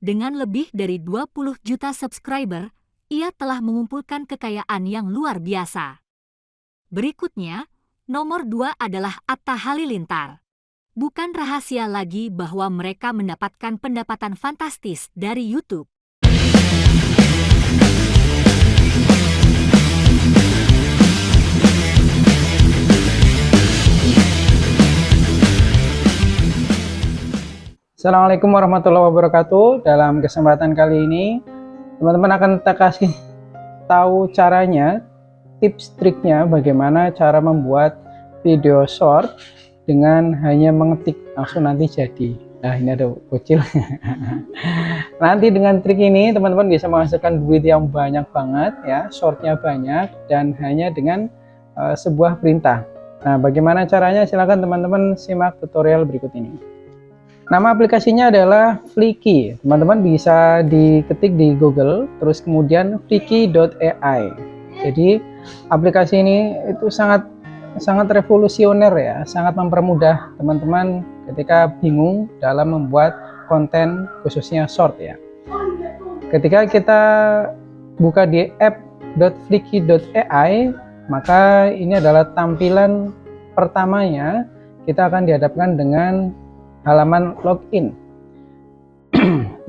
Dengan lebih dari 20 juta subscriber, ia telah mengumpulkan kekayaan yang luar biasa. Berikutnya, nomor 2 adalah Atta Halilintar. Bukan rahasia lagi bahwa mereka mendapatkan pendapatan fantastis dari YouTube. Assalamualaikum warahmatullahi wabarakatuh. Dalam kesempatan kali ini, teman-teman akan kita kasih tahu caranya, tips triknya bagaimana cara membuat video short dengan hanya mengetik langsung nanti jadi. Nah, ini ada bocil. Nanti dengan trik ini teman-teman bisa menghasilkan duit yang banyak banget ya, shortnya banyak dan hanya dengan sebuah perintah. Nah, bagaimana caranya? Silahkan teman-teman simak tutorial berikut ini. Nama aplikasinya adalah Flicky. Teman-teman bisa diketik di Google, terus kemudian flicky.ai. Jadi aplikasi ini itu sangat revolusioner ya, sangat mempermudah teman-teman ketika bingung dalam membuat konten khususnya short ya. Ketika kita buka di app.flicky.ai, maka ini adalah tampilan pertamanya. Kita akan dihadapkan dengan halaman login.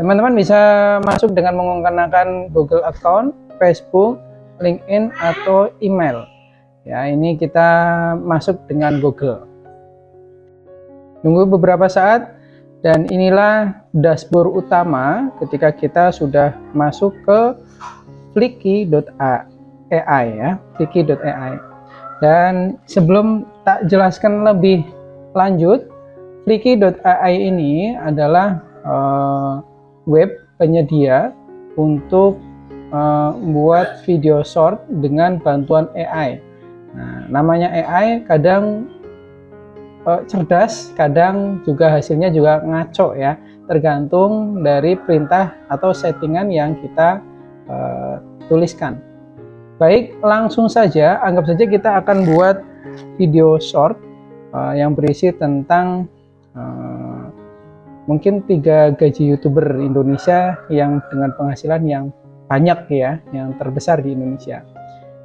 Teman-teman bisa masuk dengan menggunakan Google account, Facebook, LinkedIn atau email. Ya, ini kita masuk dengan Google. Tunggu beberapa saat dan inilah dashboard utama ketika kita sudah masuk ke flicky.ai ya, flicky.ai. Dan sebelum tak jelaskan lebih lanjut, Flicky.ai ini adalah web penyedia untuk membuat video short dengan bantuan AI. Nah, namanya AI kadang cerdas, kadang juga hasilnya juga ngaco ya, tergantung dari perintah atau settingan yang kita tuliskan. Baik, langsung saja, anggap saja kita akan buat video short yang berisi tentang mungkin 3 gaji YouTuber Indonesia yang dengan penghasilan yang banyak ya, yang terbesar di Indonesia.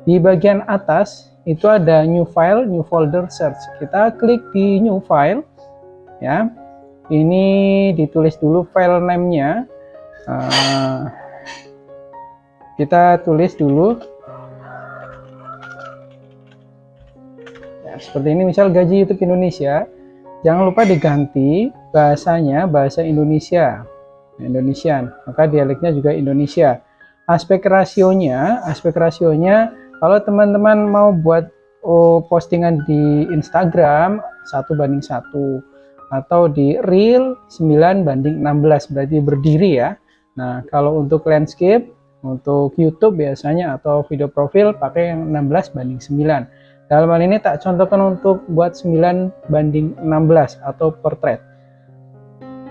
Di bagian atas itu ada new file, new folder, search. Kita klik di new file ya. Ini ditulis dulu file name-nya. Kita tulis dulu ya, seperti ini, misal gaji YouTube Indonesia. Jangan lupa diganti bahasanya bahasa Indonesia, Indonesian, maka dialeknya juga Indonesia. Aspek rasionya kalau teman-teman mau buat postingan di Instagram 1:1 atau di Reel 9:16, berarti berdiri ya. Nah, kalau untuk landscape, untuk YouTube biasanya atau video profil pakai yang 16:9. Dalam hal ini tak contohkan untuk buat 9:16 atau portrait.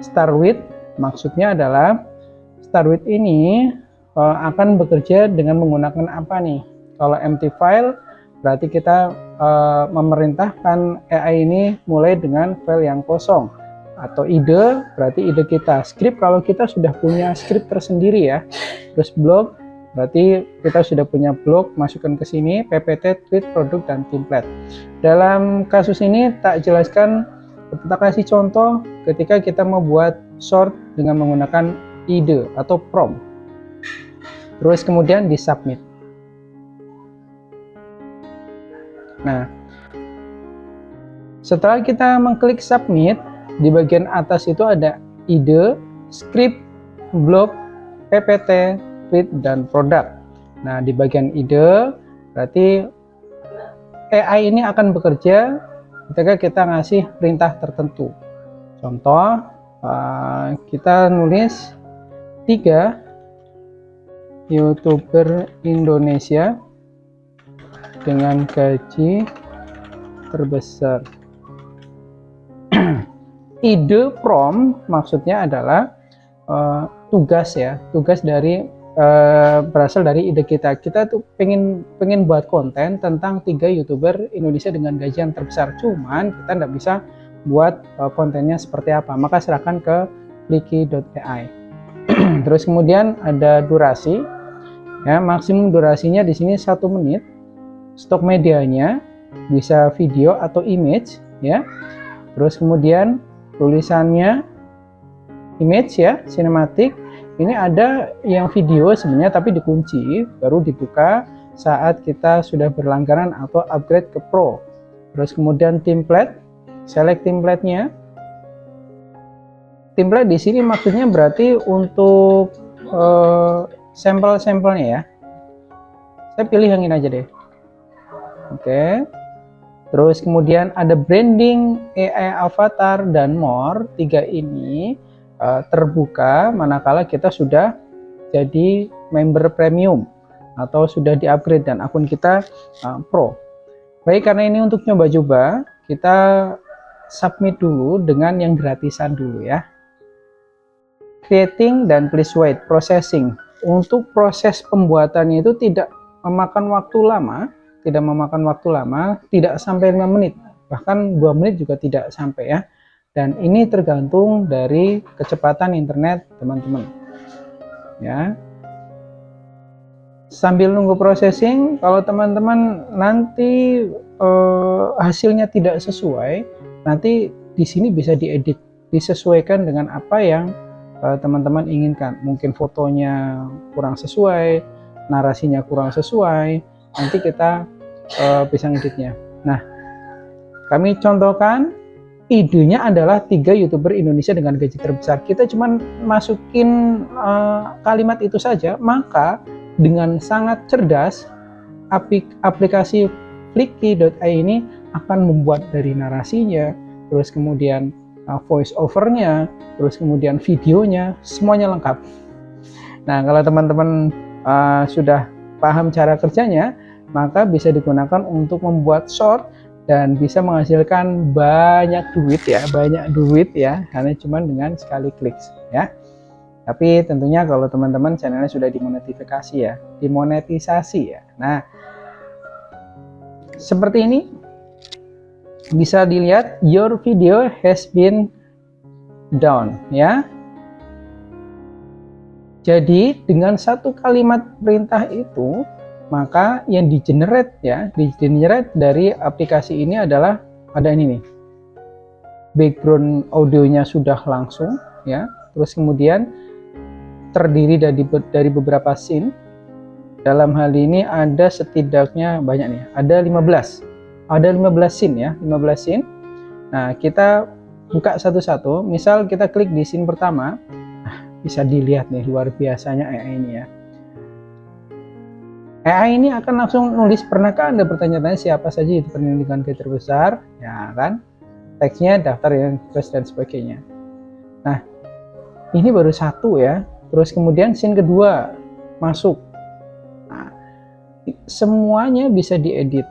Start with maksudnya adalah start with ini akan bekerja dengan menggunakan apa nih? Kalau empty file berarti kita memerintahkan AI ini mulai dengan file yang kosong, atau ide berarti ide kita. Script kalau kita sudah punya script tersendiri ya. Terus blog berarti kita sudah punya blog, masukkan ke sini, PPT, tweet, produk, dan template. Dalam kasus ini tak jelaskan, kita kasih contoh ketika kita membuat short dengan menggunakan ide atau prompt. Terus kemudian di submit. Nah, setelah kita mengklik submit, di bagian atas itu ada ide, script, blog, PPT, tweet, dan produk. Nah, di bagian ide berarti AI ini akan bekerja ketika kita ngasih perintah tertentu. Contoh, kita nulis 3 YouTuber Indonesia dengan gaji terbesar. Ide prompt maksudnya adalah tugas ya, tugas dari berasal dari ide kita. Kita tuh pengen buat konten tentang 3 YouTuber Indonesia dengan gaji yang terbesar, cuman kita nggak bisa buat kontennya seperti apa, maka serahkan ke flicky.ai. Terus kemudian ada durasi, ya, maksimum durasinya di sini 1 menit. Stok medianya bisa video atau image, ya. Terus kemudian tulisannya image, ya, sinematik. Ini ada yang video sebenarnya tapi dikunci, baru dibuka saat kita sudah berlangganan atau upgrade ke Pro. Terus kemudian template, select template-nya. Template di sini maksudnya berarti untuk sampel-sampelnya, ya. Saya pilih yang ini aja deh. Oke. Terus kemudian ada branding, AI avatar, dan more. 3 ini terbuka manakala kita sudah jadi member premium atau sudah di-upgrade dan akun kita Pro. Baik, karena ini untuk coba-coba, kita submit dulu dengan yang gratisan dulu, ya. Creating dan please wait, processing. Untuk proses pembuatannya itu tidak memakan waktu lama, tidak sampai 5 menit, bahkan 2 menit juga tidak sampai, ya. Dan ini tergantung dari kecepatan internet teman-teman, ya. Sambil nunggu processing, kalau teman-teman nanti hasilnya tidak sesuai, nanti di sini bisa diedit, disesuaikan dengan apa yang teman-teman inginkan. Mungkin fotonya kurang sesuai, narasinya kurang sesuai, nanti kita bisa ngeditnya. Nah, kami contohkan, idenya adalah 3 YouTuber Indonesia dengan gaji terbesar. Kita cuman masukin kalimat itu saja, maka dengan sangat cerdas aplikasi Flicky.ai ini akan membuat dari narasinya, terus kemudian voice overnya, terus kemudian videonya, semuanya lengkap. Nah, kalau teman-teman sudah paham cara kerjanya, maka bisa digunakan untuk membuat short dan bisa menghasilkan banyak duit, ya, hanya cuma dengan sekali klik, ya. Tapi tentunya kalau teman-teman channelnya sudah dimonetisasi, ya. Nah, seperti ini. Bisa dilihat your video has been done, ya. Jadi dengan satu kalimat perintah itu, maka yang di-generate dari aplikasi ini adalah ada ini nih. Background audionya sudah langsung, ya. Terus kemudian terdiri dari beberapa scene. Dalam hal ini ada setidaknya banyak nih, ada 15 scene, ya, 15 scene. Nah, kita buka satu-satu. Misal kita klik di scene pertama, bisa dilihat nih luar biasanya AI ini, ya. AI ini akan langsung nulis, pernahkah Anda bertanya-tanya siapa saja YouTuber dengan gaji terbesar, ya kan? Teksnya, daftar, yang terus dan sebagainya. Nah, ini baru satu, ya. Terus kemudian scene kedua masuk. Nah, semuanya bisa diedit.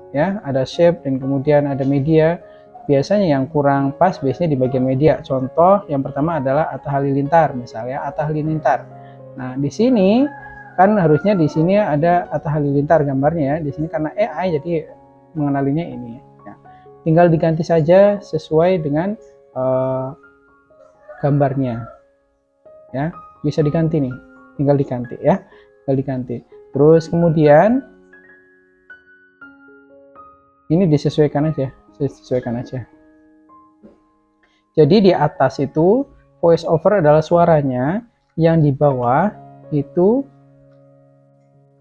Ya. Ada shape dan kemudian ada media. Biasanya yang kurang pas biasanya di bagian media. Contoh yang pertama adalah Atta Halilintar, misalnya Atta Halilintar. Nah, di sini kan harusnya di sini ada Atta Halilintar gambarnya, ya. Di sini karena AI jadi mengenalinya ini, ya. Tinggal diganti saja sesuai dengan gambarnya, ya. Bisa diganti nih, tinggal diganti, ya. Terus kemudian ini disesuaikan aja. Jadi di atas itu voice over adalah suaranya, yang di bawah itu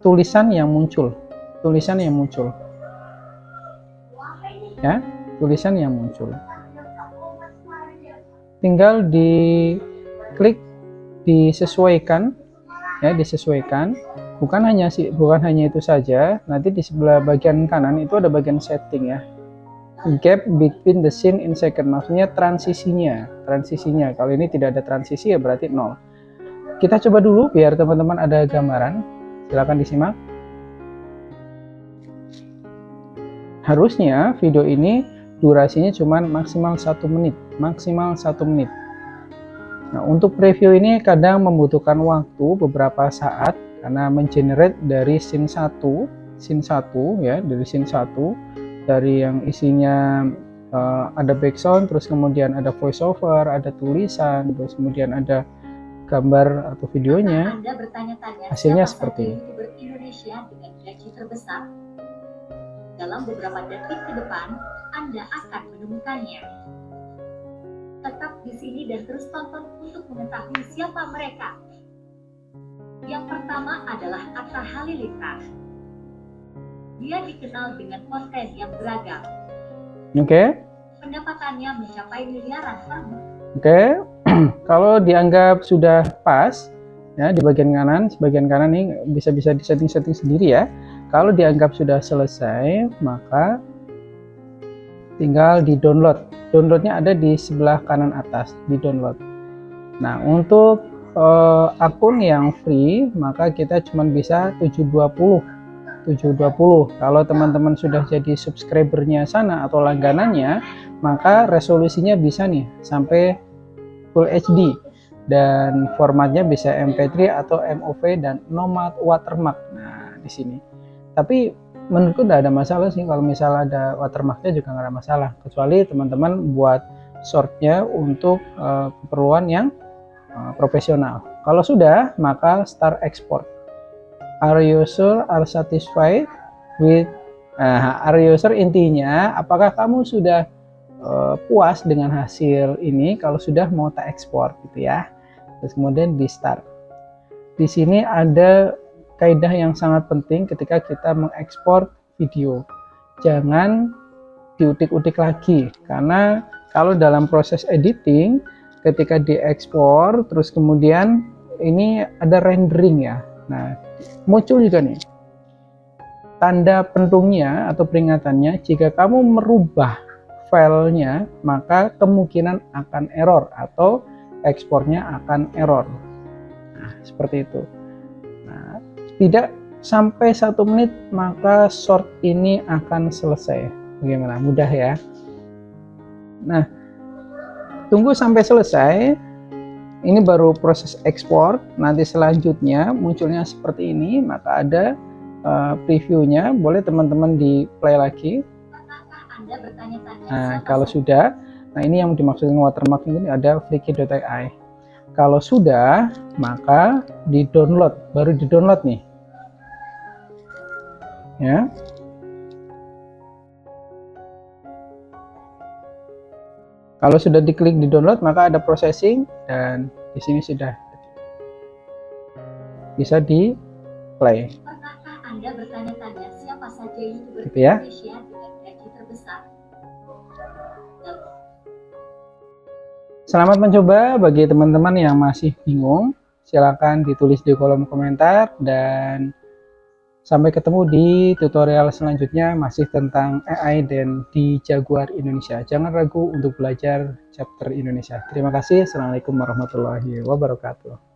tulisan yang muncul. Ya, tulisan yang muncul. Tinggal diklik disesuaikan, ya, disesuaikan. Bukan hanya itu saja, nanti di sebelah bagian kanan itu ada bagian setting, ya. Gap between the scene in second, maksudnya transisinya. Kalau ini tidak ada transisi, ya berarti 0. Kita coba dulu biar teman-teman ada gambaran. Silakan disimak. Harusnya video ini durasinya cuma maksimal 1 menit. Nah, untuk preview ini kadang membutuhkan waktu beberapa saat karena mengenerate dari scene 1, ya, dari scene 1, dari yang isinya ada background, terus kemudian ada voiceover, ada tulisan, terus kemudian ada gambar atau videonya. Anda bertanya-tanya Hasilnya siapa seperti saja ini. YouTuber Indonesia dengan gaji terbesar? Dalam beberapa detik ke depan, Anda akan menemukannya. Tetap di sini dan terus tonton untuk mengetahui siapa mereka. Yang pertama adalah Atta Halilintar. Dia dikenal dengan konten yang beragam. Oke. Pendapatannya mencapai miliaran per bulan. Oke. Kalau dianggap sudah pas, ya di bagian kanan ini bisa disetting sendiri ya. Kalau dianggap sudah selesai, maka tinggal di download. Downloadnya ada di sebelah kanan atas, di download. Nah, untuk akun yang free, maka kita cuma bisa 720. Kalau teman-teman sudah jadi subscribernya sana atau langganannya, maka resolusinya bisa nih sampai Full HD dan formatnya bisa MP3 atau MOV dan no watermark. Nah, di sini. Tapi menurutku tidak ada masalah sih kalau misalnya ada watermarknya, juga nggak ada masalah, kecuali teman-teman buat shortnya untuk keperluan yang profesional. Kalau sudah, maka start export. Are you sure are satisfied with are you sure intinya apakah kamu sudah puas dengan hasil ini? Kalau sudah, mau tak ekspor gitu ya. Terus kemudian di start. Di sini ada kaidah yang sangat penting ketika kita mengekspor video. Jangan diutik-utik lagi, karena kalau dalam proses editing ketika diekspor terus kemudian ini ada rendering ya. Nah, muncul juga nih tanda pentungnya atau peringatannya, jika kamu merubah filenya maka kemungkinan akan error atau ekspornya akan error. Nah, seperti itu. Nah, tidak sampai 1 menit maka short ini akan selesai. Bagaimana? Mudah ya. Nah, tunggu sampai selesai. Ini baru proses ekspor. Nanti selanjutnya munculnya seperti ini, maka ada previewnya. Boleh teman-teman di play lagi. Nah, kalau sudah, nah ini yang dimaksud dengan watermark ini, ada flicky.ai. Kalau sudah, maka di download, baru di download nih ya. Kalau sudah diklik di download, maka ada processing dan di sini sudah bisa di play. Pernahkah Anda bertanya-tanya siapa saja YouTuber Gitu ya. Indonesia dengan gaji terbesar? Selamat mencoba. Bagi teman-teman yang masih bingung, silakan ditulis di kolom komentar, dan sampai ketemu di tutorial selanjutnya masih tentang AI dan di Jaguar Indonesia. Jangan ragu untuk belajar chapter Indonesia. Terima kasih. Assalamualaikum warahmatullahi wabarakatuh.